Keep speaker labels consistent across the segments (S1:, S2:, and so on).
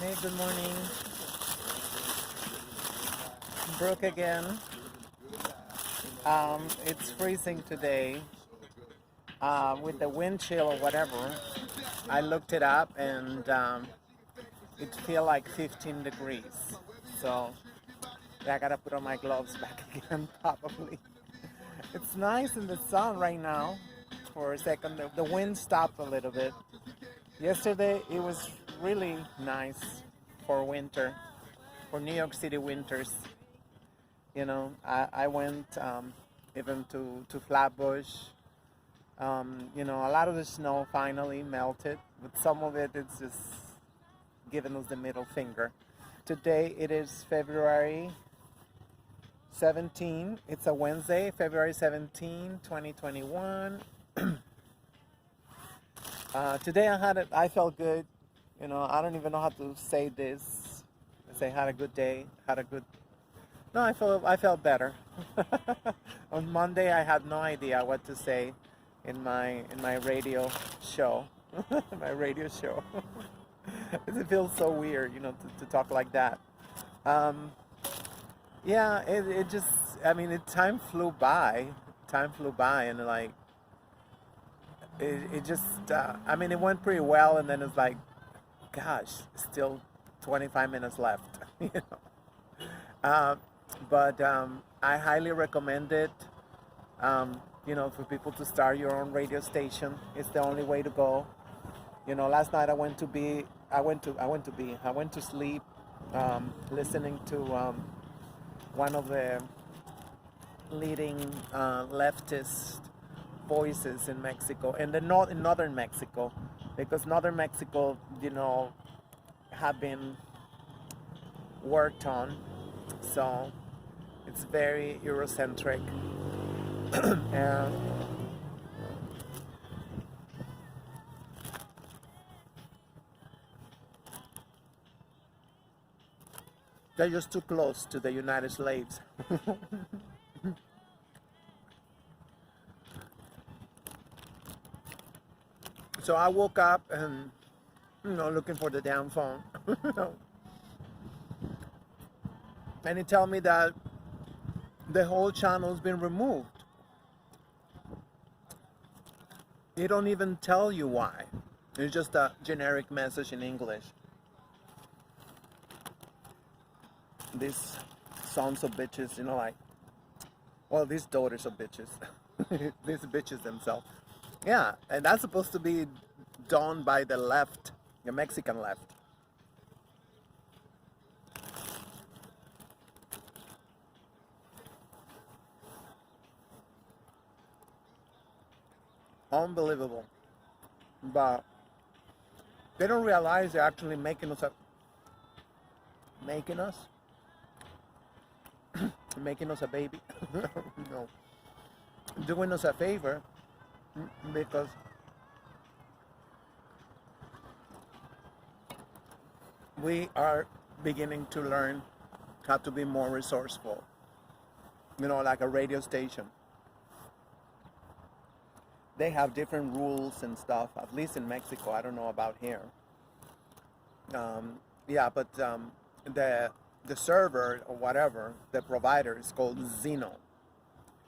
S1: Hey, good morning. Brooke again. It's freezing today with the wind chill or whatever. I looked it up and it feel like 15 degrees. So yeah, I gotta put on my gloves back again probably. It's nice in the sun right now. For a second, the wind stopped a little bit. Yesterday it was really nice for winter, for New York City winters. I went even to Flatbush. A lot of the snow finally melted, but some of it it's just giving us the middle finger. Today it is February 17. It's a Wednesday, February 17, 2021. Today I felt good. I don't even know how to say this. I say had a good day, had a good. No, I felt better. On Monday, I had no idea what to say in my radio show, my radio show. It feels so weird, to talk like that. Um, yeah, it just, time flew by. Time flew by, and like it just, it went pretty well, and then it's like, gosh, still 25 minutes left. you know. But I highly recommend it. For people to start your own radio station. It's the only way to go. Last night I went to sleep listening to one of the leading leftist voices in Mexico, in northern Mexico, because northern Mexico, have been worked on, so it's very Eurocentric. and they're just too close to the United States. So I woke up and looking for the damn phone. And it tell me that the whole channel's been removed. They don't even tell you why. It's just a generic message in English. These sons of bitches, these daughters of bitches. These bitches themselves. Yeah, and that's supposed to be done by the left, the Mexican left. Unbelievable. But they don't realize they're actually making us making us a baby. No, doing us a favor, because we are beginning to learn how to be more resourceful. Like a radio station. They have different rules and stuff, at least in Mexico. I don't know about here. Yeah, but the server or whatever, the provider is called Zeno.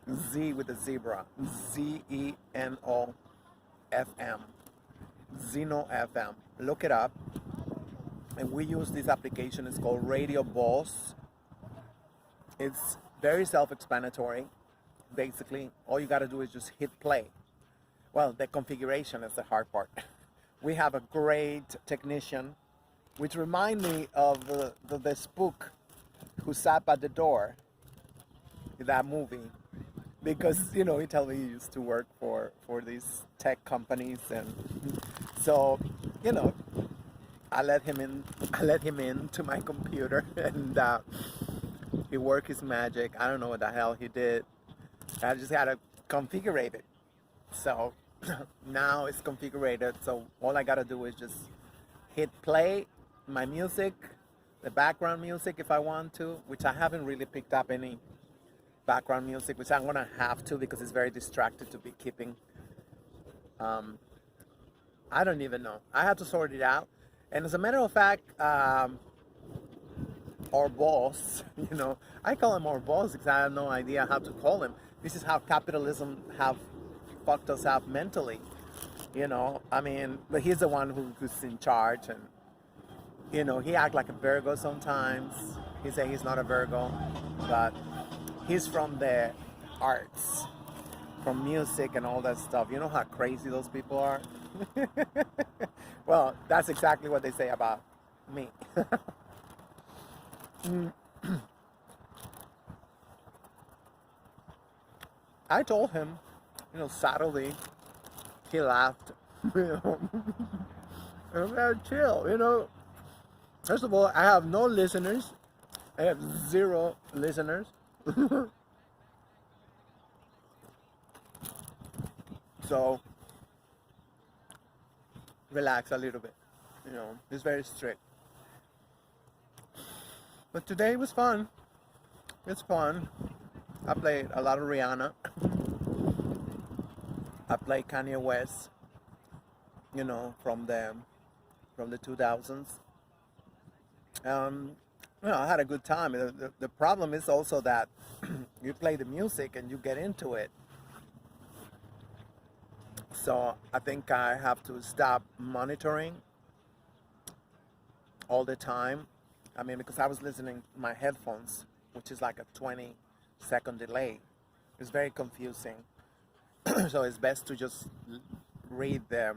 S1: Z with a zebra. Zeno FM. Zeno FM. Look it up. And we use this application. It's called Radio Boss. It's very self-explanatory. Basically, all you got to do is just hit play. Well, the configuration is the hard part. We have a great technician, which remind me of the spook who sat by the door in that movie. Because, he told me he used to work for these tech companies. And so, I let him in to my computer, and he worked his magic. I don't know what the hell he did. I just had to configure it. So now it's configured. So all I gotta do is just hit play, my music, the background music if I want to, which I haven't really picked up any background music, which I'm gonna have to because it's very distracted to be keeping. I don't even know. I have to sort it out. And as a matter of fact, our boss, I call him our boss because I have no idea how to call him. This is how capitalism have fucked us up mentally, I mean, but he's the one who's in charge, and he act like a Virgo sometimes. He say he's not a Virgo, but he's from the arts, from music and all that stuff. You know how crazy those people are? Well, that's exactly what they say about me. I told him, subtly, he laughed. I'm very chill. First of all, I have no listeners. I have 0 listeners. So, relax a little bit. It's very strict. But today was fun. It's fun. I played a lot of Rihanna. I played Kanye West. From the 2000s. I had a good time. The problem is also that you play the music and you get into it. So I think I have to stop monitoring all the time. I mean, because I was listening to my headphones, which is like a 20-second delay. It's very confusing. So it's best to just read the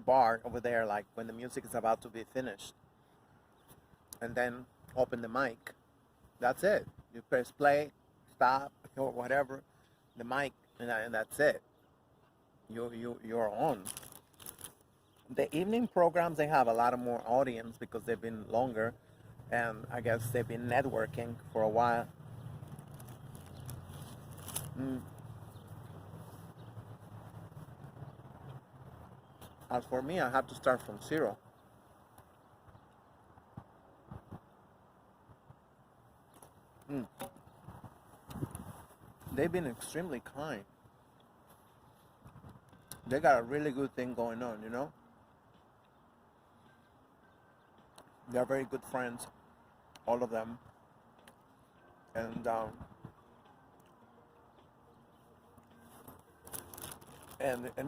S1: bar over there, like when the music is about to be finished, and then open the mic. That's it. You press play, stop, or whatever, the mic, and that's it. You're on. The evening programs, they have a lot of more audience because they've been longer, and I guess they've been networking for a while. As for me, I have to start from 0. They've been extremely kind. They got a really good thing going on. They're very good friends, all of them. And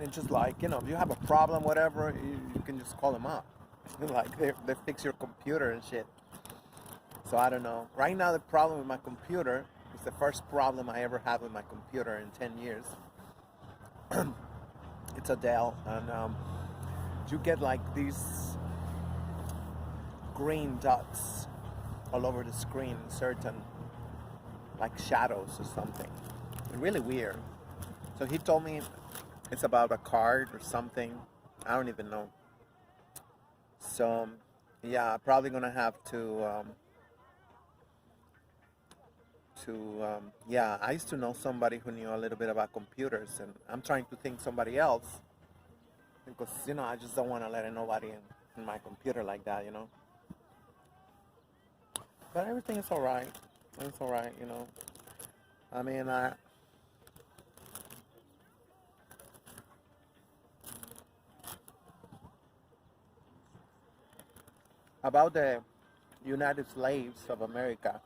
S1: it's just like, if you have a problem, whatever, you can just call them up. Like, they fix your computer and shit. So I don't know. Right now, the problem with my computer is the first problem I ever had with my computer in 10 years. It's a Dell, and you get like these green dots all over the screen, certain like shadows or something. Really weird. So he told me it's about a card or something. I don't even know. So yeah, probably gonna have to yeah, I used to know somebody who knew a little bit about computers, and I'm trying to think somebody else because I just don't want to let nobody in my computer like that. But everything is all right. It's all right. I mean, about the United Slaves of America.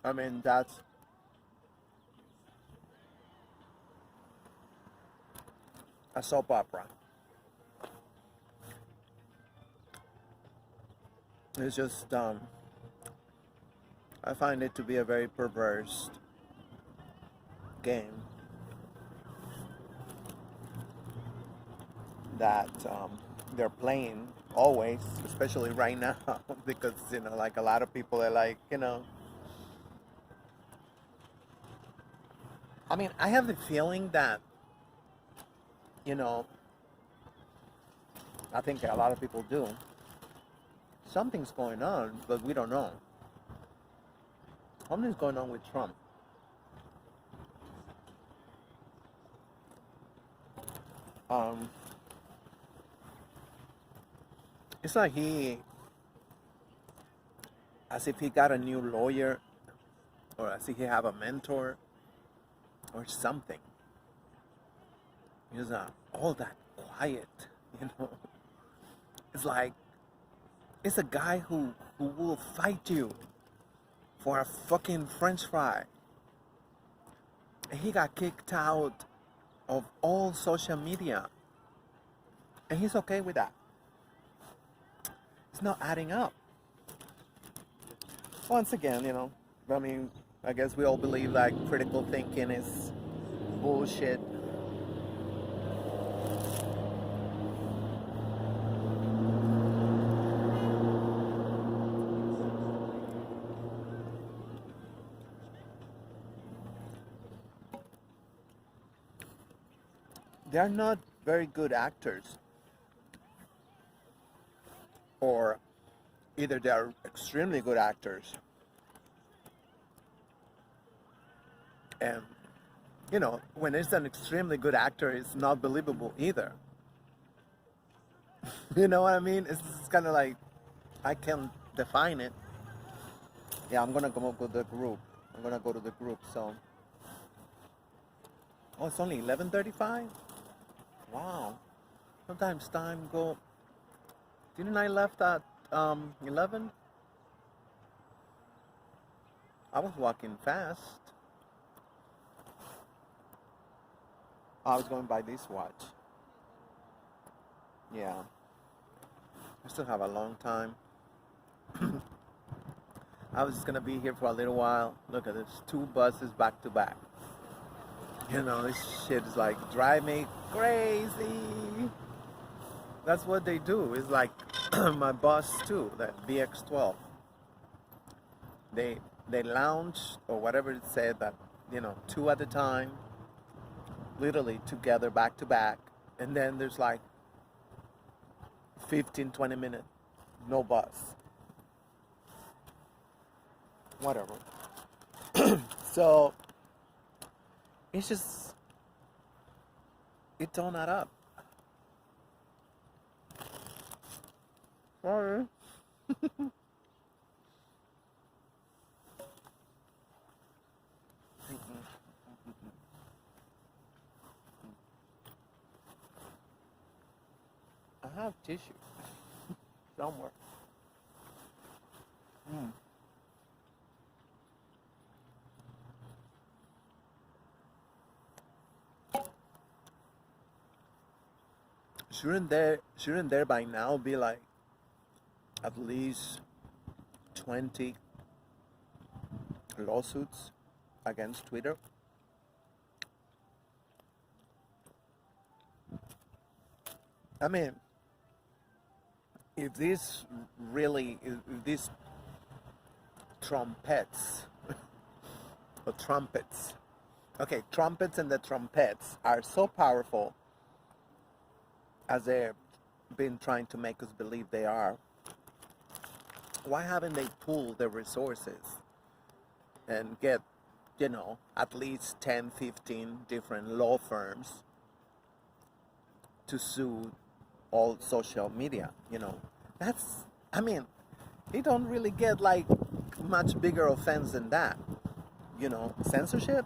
S1: I mean, that's a soap opera. It's just, I find it to be a very perverse game that they're playing always, especially right now, because, like a lot of people are like, I mean, I have the feeling that, I think a lot of people do. Something's going on, but we don't know. Something's going on with Trump. It's like as if he got a new lawyer, or as if he have a mentor, or something. He's not all that quiet, It's like, it's a guy who will fight you for a fucking French fry. And he got kicked out of all social media. And he's okay with that. It's not adding up. Once again, I mean, I guess we all believe like critical thinking is bullshit. They're not very good actors, or either they're extremely good actors, and when it's an extremely good actor, it's not believable either. You know what I mean? It's kind of like, I can't define it. Yeah, I'm gonna go to the group. I'm gonna go to the group. So, oh, it's only 11:35. Wow. Sometimes time go. Didn't I left at 11? I was walking fast. I was going by this watch. Yeah. I still have a long time. I was just gonna be here for a little while. Look at this, 2 buses back to back. This shit is like drive me crazy. That's what they do. It's like my bus too, that VX12. They launch or whatever it said, that 2 at a time, literally together back to back, and then there's like 15-20 minutes, no bus. Whatever. So it's just, it don't add up. Sorry. I have tissue somewhere. Shouldn't there by now be like at least 20 lawsuits against Twitter? I mean, if these trumpets or trumpets, okay, trumpets and the trumpets are so powerful as they've been trying to make us believe they are, why haven't they pooled their resources and get, at least 10, 15 different law firms to sue all social media? That's, I mean, they don't really get like much bigger offense than that. Censorship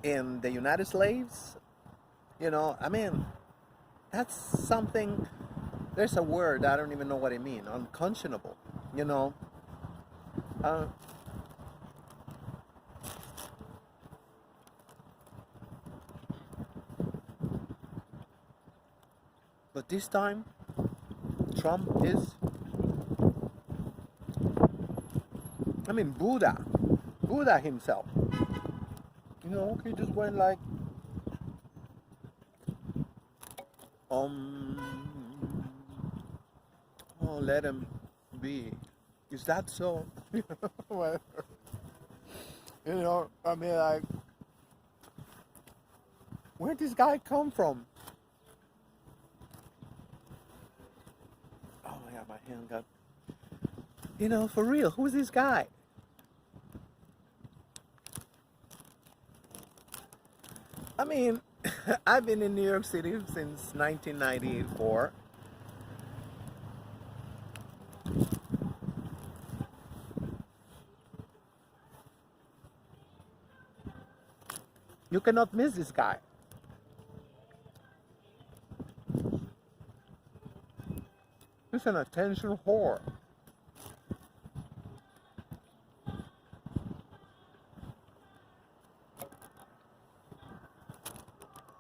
S1: in the United States, I mean, that's something, there's a word, I don't even know what it means, unconscionable, but this time, Trump is, I mean, Buddha himself, he just went like, oh, let him be. Is that so? Whatever. I mean, like, where did this guy come from? Oh my God, my hand got, for real, who's this guy? I mean, I've been in New York City since 1994. You cannot miss this guy. He's an attention whore.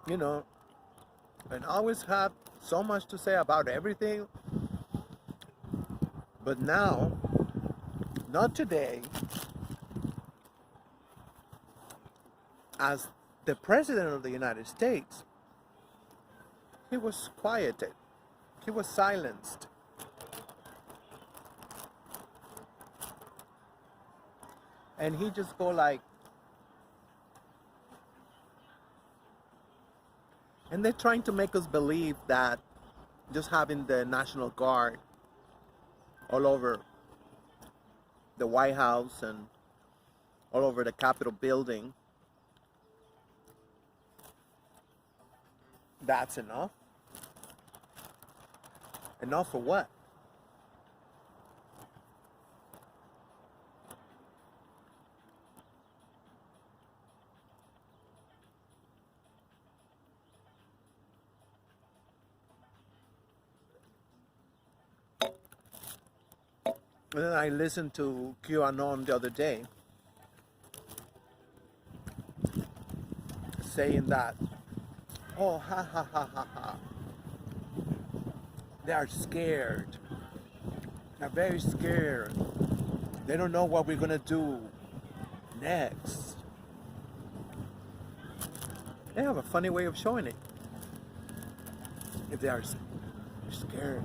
S1: You know, and always have so much to say about everything. But now, not today, as the President of the United States, he was quieted. He was silenced. And he just go like, and they're trying to make us believe that just having the National Guard all over the White House and all over the Capitol building, that's enough. Enough for what? And then I listened to QAnon the other day saying that, oh, ha ha ha ha ha, they are scared. They're very scared. They don't know what we're gonna do next. They have a funny way of showing it. If they are scared.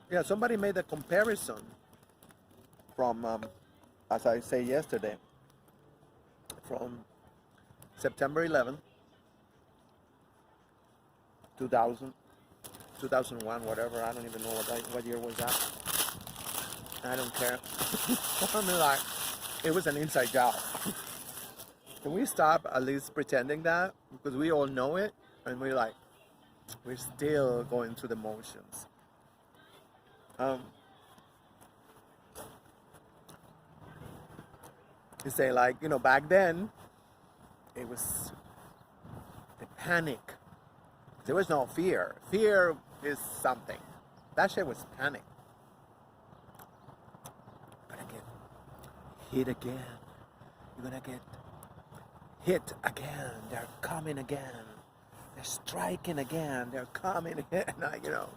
S1: Yeah, somebody made a comparison from, as I say yesterday, from September 11th, 2000, 2001, whatever. I don't even know what year was that. I don't care. I mean, like, it was an inside job. Can we stop at least pretending that? Because we all know it, and we're still going through the motions. You say, like, you know, back then, it was the panic. There was no fear. Fear is something. That shit was panic. You're gonna get hit again. You're gonna get hit again. They're coming again. They're striking again. They're coming again. You know,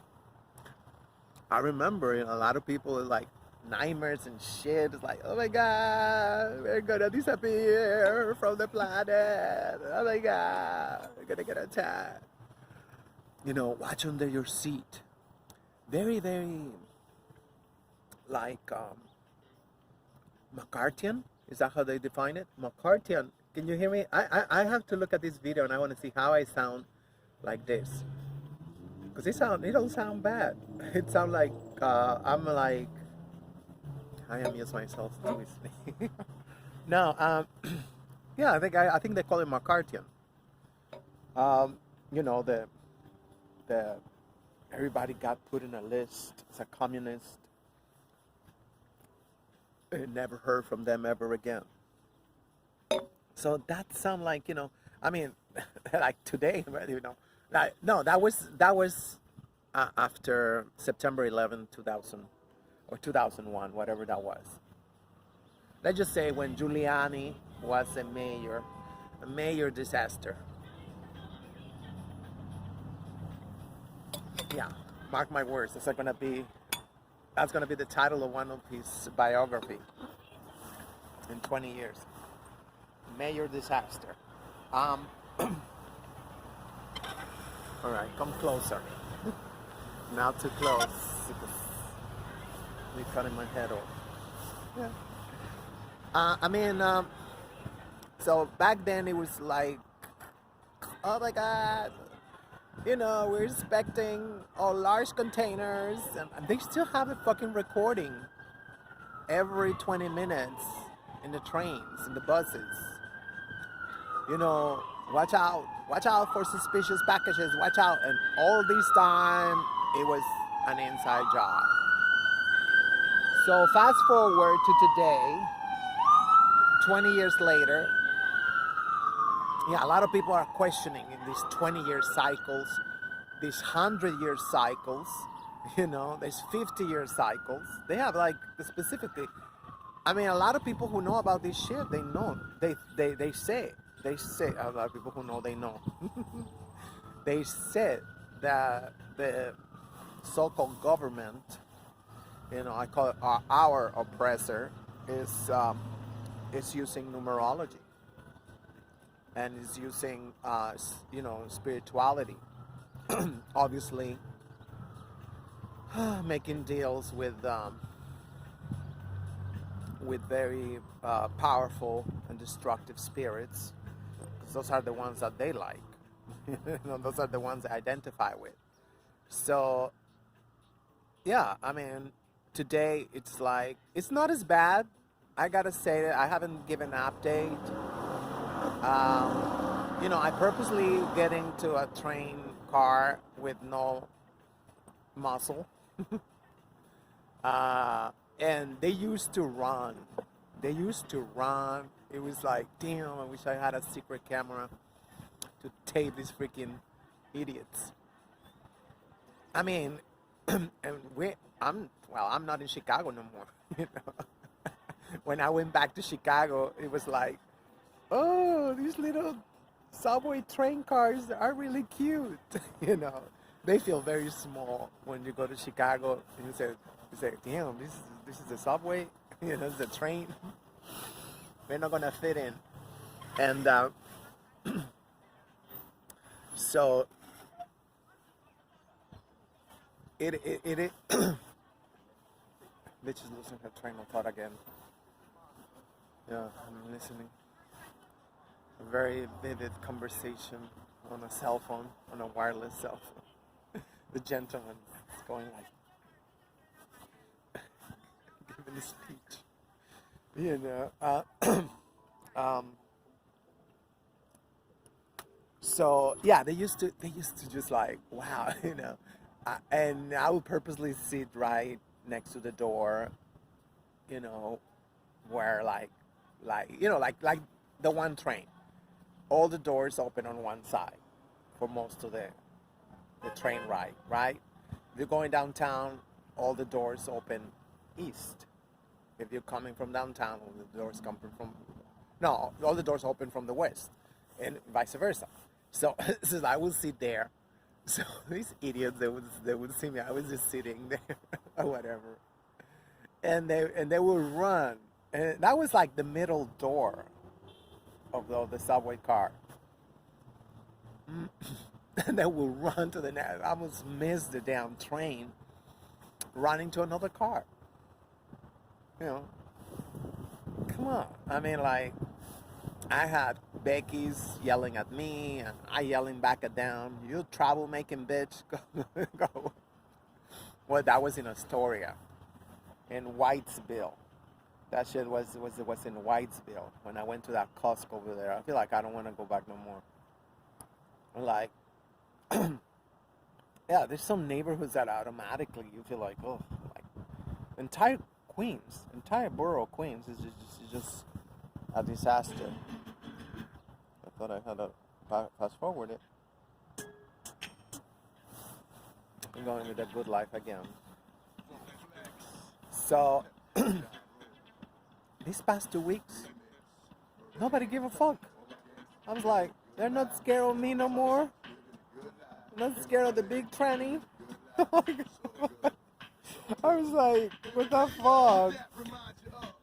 S1: I remember, you know, a lot of people like nightmares and shit. It's like, oh my God, we're gonna disappear from the planet. Oh my God, we're gonna get attacked. You know, watch under your seat. Very, very like McCarthyan. Is that how they define it? McCarthyan. Can you hear me? I have to look at this video and I want to see how I sound like this. Because it don't sound bad. It sounds like I'm like, I amuse myself seriously. No, yeah, I think they call it McCarthyan. You know, the everybody got put in a list as a communist. I never heard from them ever again. So that sound like, you know, I mean, like today, you know, like, no, that was after September 11, 2000 or 2001, whatever that was. Let's just say when Giuliani was a mayor disaster. Yeah, mark my words. That's gonna be the title of one of his biography in 20 years. Mayor disaster. All right, come closer. Not too close. We're cutting my head off. Yeah. I mean, so back then it was like, oh my God. You know, we're expecting all large containers, and they still have a fucking recording every 20 minutes in the trains, in the buses. You know, watch out for suspicious packages, watch out. And all this time, it was an inside job. So fast forward to today, 20 years later. Yeah, a lot of people are questioning in these 20-year cycles, these 100-year cycles, these 50-year cycles. They have like specifically, I mean, a lot of people who know about this shit, they know. They say, a lot of people who know, they know. They said that the so-called government, I call it our oppressor, is using numerology and is using, spirituality. Obviously, making deals with very powerful and destructive spirits, because those are the ones that they like. Those are the ones they identify with. So, yeah, I mean, today it's not as bad. I gotta say that I haven't given an update. I purposely get into a train car with no muscle. And they used to run. It was like, damn, I wish I had a secret camera to tape these freaking idiots. I mean, and I'm not in Chicago no more. When I went back to Chicago, it was like, oh, these little subway train cars are really cute. They feel very small when you go to Chicago and you say, damn, this is the subway. It's a train. They're not gonna fit in. And so it bitch is losing her train of thought again. Yeah, I'm listening. A very vivid conversation on a cell phone, on a wireless cell phone. The gentleman is going like, giving a speech. So yeah, they used to just like, wow, and I would purposely sit right next to the door, where like the one train, all the doors open on one side for most of the train ride, right? If you're going downtown, all the doors open east. If you're coming from downtown, all the doors all the doors open from the west, and vice versa. So, so I would sit there. So these idiots, they would see me. I was just sitting there or whatever, and they would run, and that was like the middle door of the subway car. And they would run to the next. I almost missed the damn train, running to another car. Come on. I mean, like, I had Becky's yelling at me, and I yelling back at them. You troublemaking bitch. Go. Well, that was in Astoria, in Whitesville. That shit was in Whitesville. When I went to that Costco over there, I feel like I don't want to go back no more. Like, yeah, there's some neighborhoods that automatically you feel like, oh, like entire borough of Queens is just a disaster. I thought I had to fast forward it. I'm going with the good life again. So, these past 2 weeks, nobody gave a fuck. I was like, they're not scared of me no more. I'm not scared of the big tranny. I was like, what the fuck?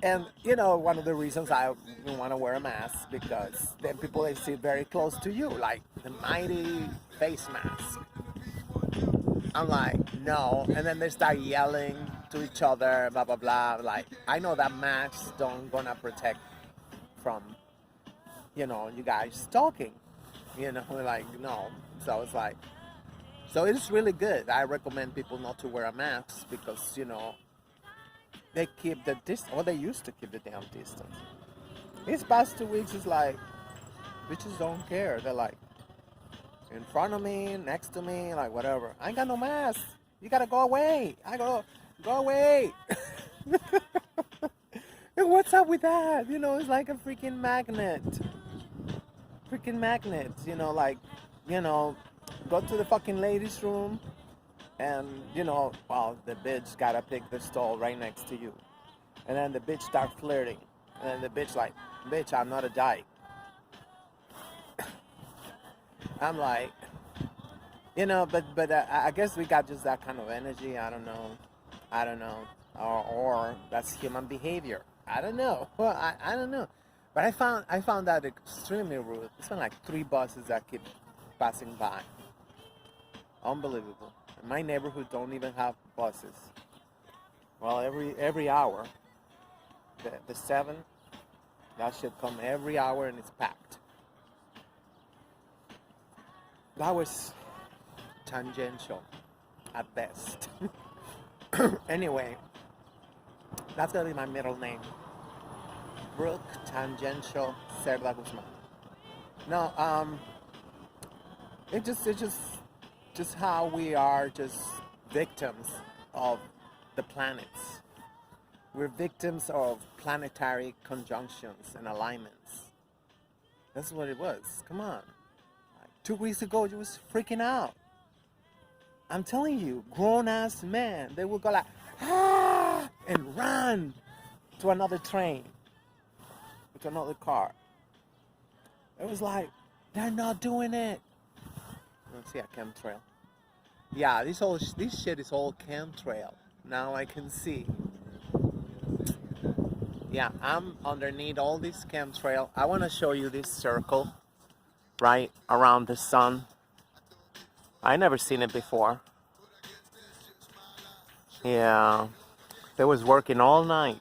S1: And, one of the reasons I want to wear a mask, because then people, they sit very close to you, like the mighty face mask. I'm like, no. And then they start yelling to each other, blah, blah, blah. Like, I know that masks don't gonna protect from, you guys talking. Like, no. So it's like, so it's really good. I recommend people not to wear a mask because, they keep the distance, or they used to keep the damn distance. These past 2 weeks is like, bitches don't care. They're like, in front of me, next to me, like whatever. I ain't got no mask. You gotta go away. Go away. And what's up with that? It's like a freaking magnet. Freaking magnet. Like, you know, go to the fucking ladies' room and, well, the bitch gotta pick the stall right next to you. And then the bitch start flirting. And then the bitch like, bitch, I'm not a dyke. I'm like, but I guess we got just that kind of energy. I don't know, or that's human behavior. I don't know. Well, I don't know. But I found that extremely rude. It's been like 3 buses that keep passing by. Unbelievable. In my neighborhood don't even have buses. Well, every hour, the 7, that should come every hour and it's packed. That was tangential at best. Anyway, that's gonna be my middle name. Brooke Tangential Cerda Guzman. No, it's just how we are just victims of the planets. We're victims of planetary conjunctions and alignments. That's what it was. Come on. 2 weeks ago, you was freaking out. I'm telling you, grown-ass men, they would go like, ah, and run to another train, to another car. It was like, they're not doing it. Let's see a chemtrail. Yeah, this shit is all chemtrail. Now I can see. Yeah, I'm underneath all this chemtrail. I want to show you this circle right around the sun. I never seen it before. Yeah, they was working all night.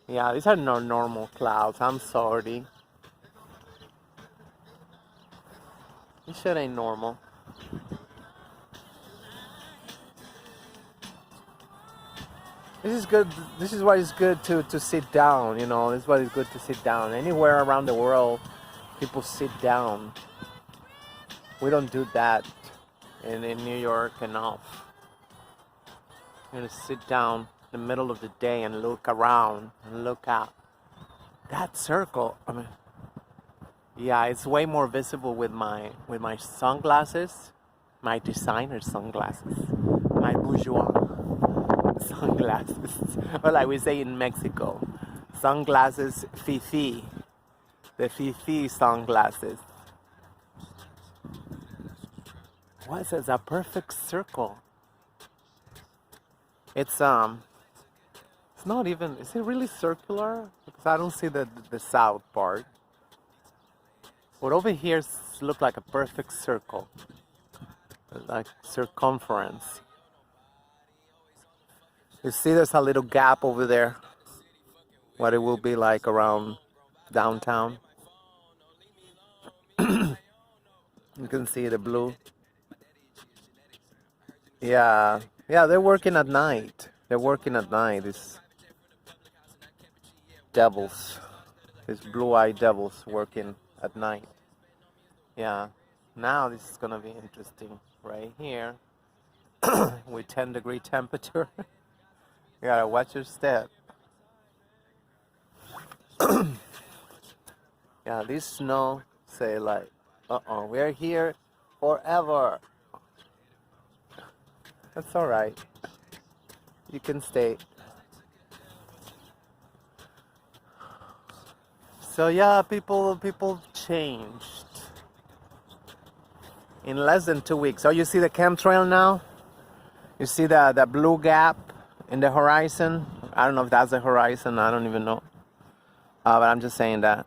S1: Yeah, these are not normal clouds. I'm sorry. This shit ain't normal. This is good. This is why it's good to sit down. This is why it's good to sit down. Anywhere around the world, people sit down. We don't do that in New York enough. You're gonna sit down in the middle of the day and look around and look out. That circle. I mean, yeah, it's way more visible with my sunglasses, my designer sunglasses, my bourgeois sunglasses, or like we say in Mexico, sunglasses fifi, the fifi sunglasses. What is it? It's a perfect circle. It's not even, is it really circular? Because I don't see the south part. But over here looks like a perfect circle, like circumference. You see there's a little gap over there, what it will be like around downtown. You can see the blue. Yeah, they're working at night. They're working at night, these devils, these blue-eyed devils working at night. Yeah, now this is gonna be interesting right here with 10-degree temperature. You gotta watch your step. Yeah, this snow say like, we're here forever. That's all right. You can stay. So yeah, people changed in less than 2 weeks. So you see the chemtrail now? You see the blue gap in the horizon? I don't know if that's the horizon. I don't even know. But I'm just saying that.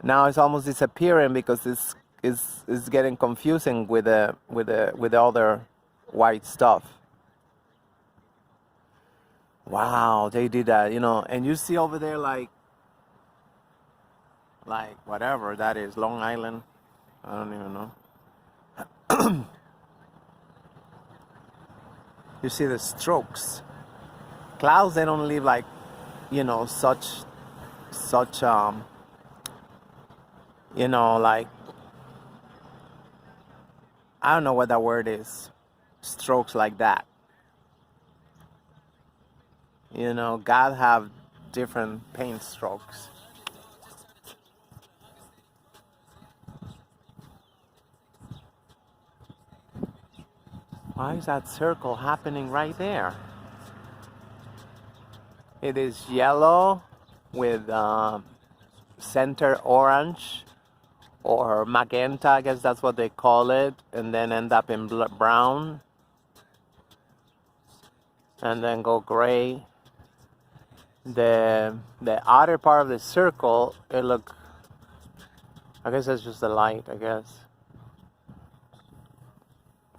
S1: Now it's almost disappearing because it's getting confusing with the other white stuff. Wow, they did that, and you see over there like whatever that is, Long Island. I don't even know. You see the strokes. Clouds, they don't leave like, such like I don't know what that word is. Strokes like that. You know, God have different pain strokes. Why is that circle happening right there? It is yellow with center orange or magenta, I guess that's what they call it, and then end up in brown and then go gray. The outer part of the circle, it look, I guess that's just the light, I guess.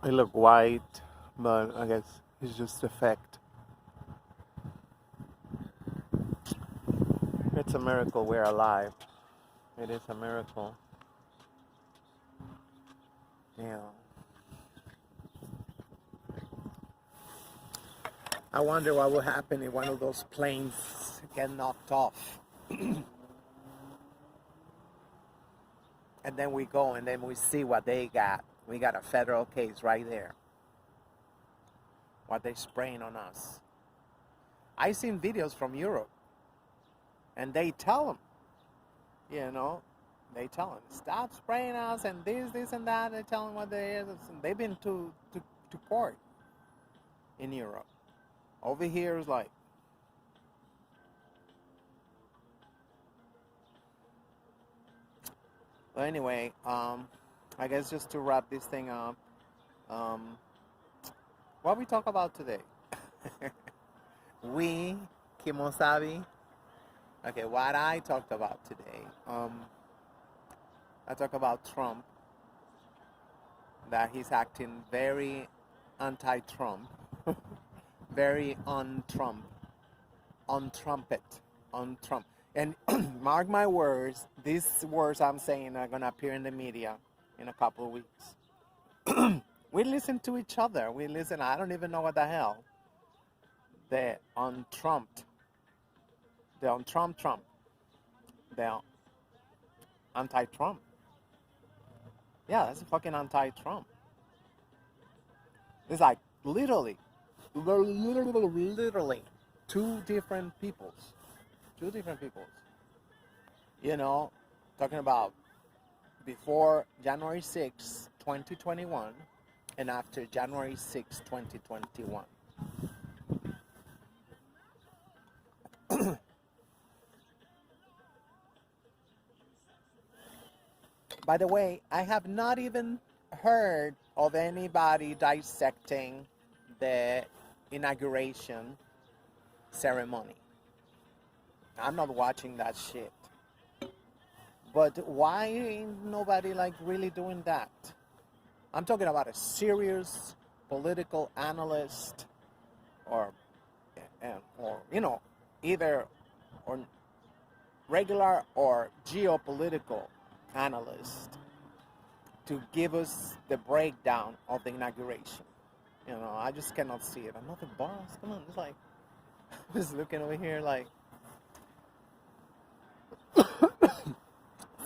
S1: It look white, but I guess it's just effect. It's a miracle we're alive. It is a miracle. Yeah. I wonder what will happen if one of those planes get knocked off. And then we go and then we see what they got. We got a federal case right there. What they spraying on us. I seen videos from Europe. And they tell them, you know, they tell them, stop spraying us and this and that. They tell them what they is. They've been to court in Europe. Over here is like, well, anyway, I guess just to wrap this thing up, what we talk about today? We, Kimosabi. Okay, what I talked about today. I talk about Trump, that he's acting very anti-Trump, very on-Trump, on-trumpet, on-Trump. And mark my words, these words I'm saying are going to appear in the media in a couple of weeks. We listen to each other. We listen, I don't even know what the hell. The on-Trumped. The on-Trump, the anti-Trump. Yeah, that's a fucking anti-Trump. It's like literally two different peoples. Two different peoples. You know, talking about before January 6, 2021 and after January 6, 2021. By the way, I have not even heard of anybody dissecting the inauguration ceremony. I'm not watching that shit. But why ain't nobody like really doing that? I'm talking about a serious political analyst or you know, either or regular or geopolitical analyst to give us the breakdown of the inauguration. You know, I just cannot see it. Another boss? Come on, it's like, just looking over here like,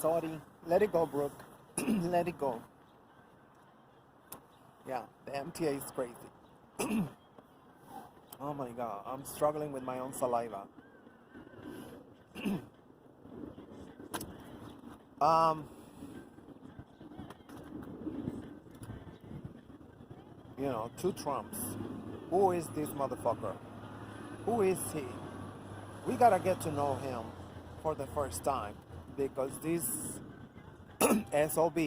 S1: sorry, let it go, Brooke. Let it go. Yeah, the MTA is crazy. Oh my God, I'm struggling with my own saliva. You know, two Trumps. Who is this motherfucker? Who is he? We gotta get to know him for the first time because this SOB,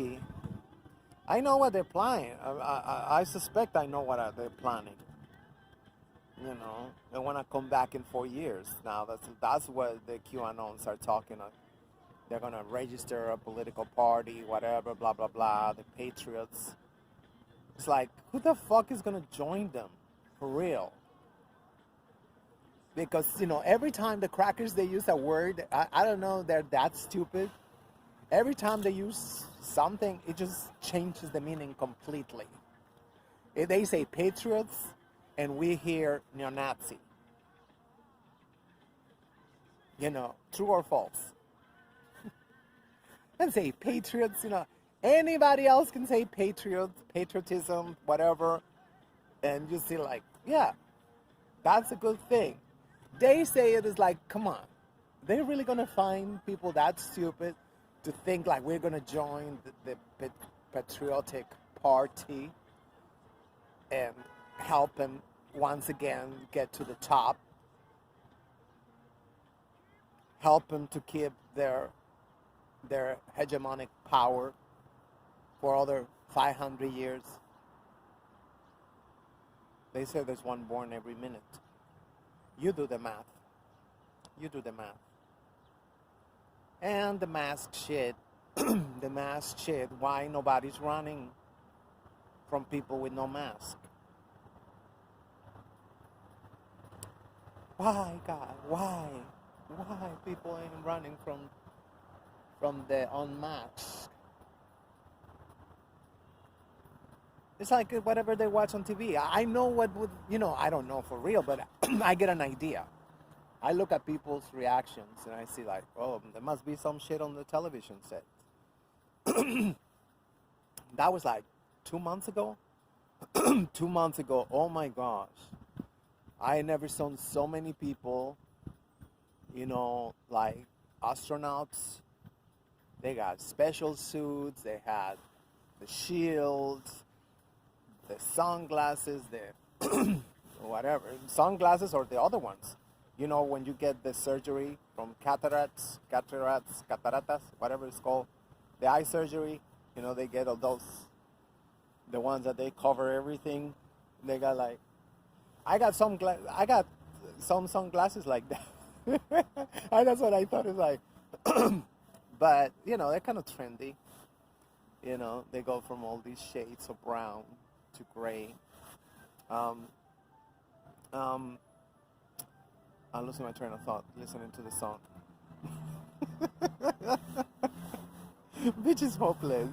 S1: I know what they're planning. I suspect I know what they're planning. You know, they want to come back in 4 years. Now that's what the QAnons are talking about. They're gonna register a political party, whatever, blah blah blah. The Patriots. It's like, who the fuck is gonna join them, for real? Because you know, every time the crackers they use a word, I don't know, they're that stupid. Every time they use something, it just changes the meaning completely. If they say Patriots, and we hear neo-Nazi. You know, true or false? And say Patriots, you know, Anybody else can say patriotism, whatever, and you see like, yeah, that's a good thing. They say it is like, come on, they're really gonna find people that stupid to think like we're gonna join the patriotic party and help them once again get to the top, help them to keep their hegemonic power for other 500 years. They say there's one born every minute. You do the math. You do the math. And the mask shit, the mask shit, why nobody's running from people with no mask? Why, God? Why? Why people ain't running from the unmasked? It's like whatever they watch on TV. I know what would, I don't know for real, but I get an idea. I look at people's reactions and I see like, oh, there must be some shit on the television set. That was like 2 months ago. 2 months ago, oh my gosh. I never seen so many people, like astronauts. They got special suits, they had the shields, the sunglasses, the whatever. Sunglasses or the other ones. When you get the surgery from cataratas, whatever it's called, the eye surgery, they get all those, the ones that they cover everything. They got like, I got some sunglasses like that. That's what I thought. It's like, but they're kind of trendy. They go from all these shades of brown to gray. I'm losing my train of thought listening to the song. Which is hopeless.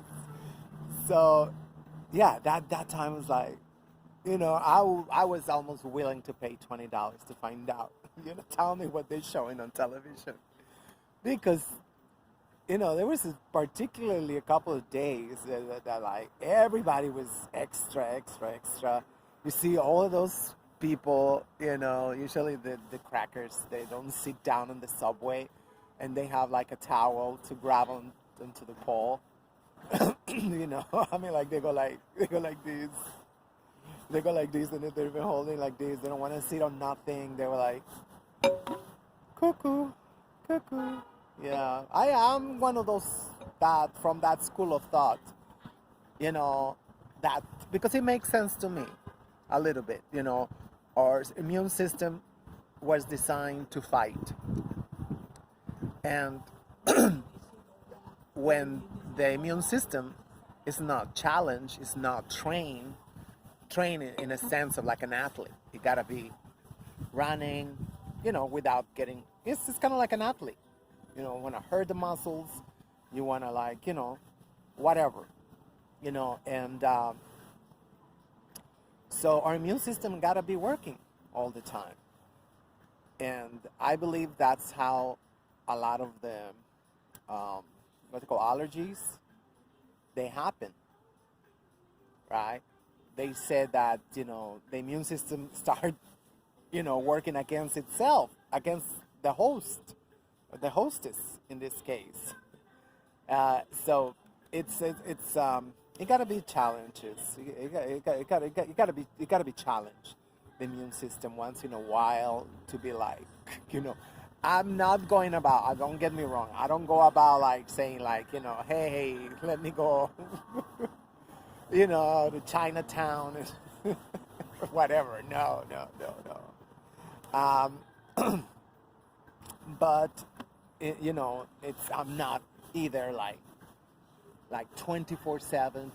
S1: So, yeah, that time was like, I was almost willing to pay $20 to find out. Tell me what they're showing on television. Because, there was particularly a couple of days that like everybody was extra. You see all of those people, usually the crackers, they don't sit down in the subway and they have like a towel to grab onto the pole. I mean, like they go like this. They go like this and they're even holding like this. They don't want to sit on nothing. They were like, cuckoo. Yeah, I am one of those from that school of thought, that because it makes sense to me a little bit, our immune system was designed to fight. And when the immune system is not challenged, is not trained in a sense of like an athlete, you gotta be running, without getting, it's kind of like an athlete. Want to hurt the muscles, you want to like, whatever, and so our immune system got to be working all the time. And I believe that's how a lot of the, what they call allergies, they happen, right? They said that, the immune system start, working against itself, against the host, or the hostess in this case. So it's it gotta be challenges. It gotta be challenged. The immune system once in a while to be like, I'm not going about. Don't get me wrong. I don't go about like saying like, hey, let me go, to Chinatown and whatever. No. But I'm not either like 24/7.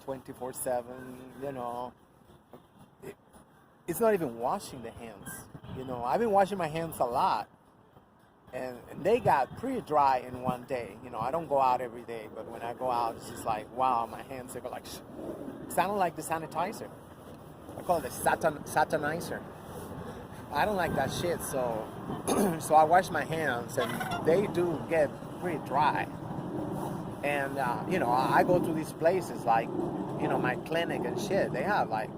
S1: It's not even washing the hands. I've been washing my hands a lot, and they got pretty dry in one day. I don't go out every day, but when I go out, it's just like, wow, my hands are like sounding like the sanitizer. I call it the satanizer. I don't like that shit, so so I wash my hands, and they do get pretty dry. And you know, I go to these places like, you know, my clinic and shit. They have like,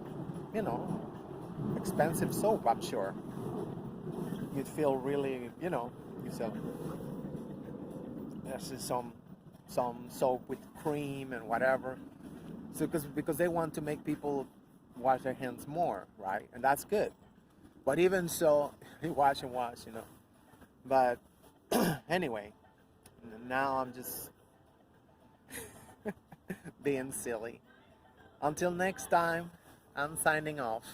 S1: you know, expensive soap. I'm sure you'd feel really, you know, you sell. There's some soap with cream and whatever. So because they want to make people wash their hands more, right? And that's good. But even so, wash and wash, you know. But anyway, now I'm just being silly. Until next time, I'm signing off.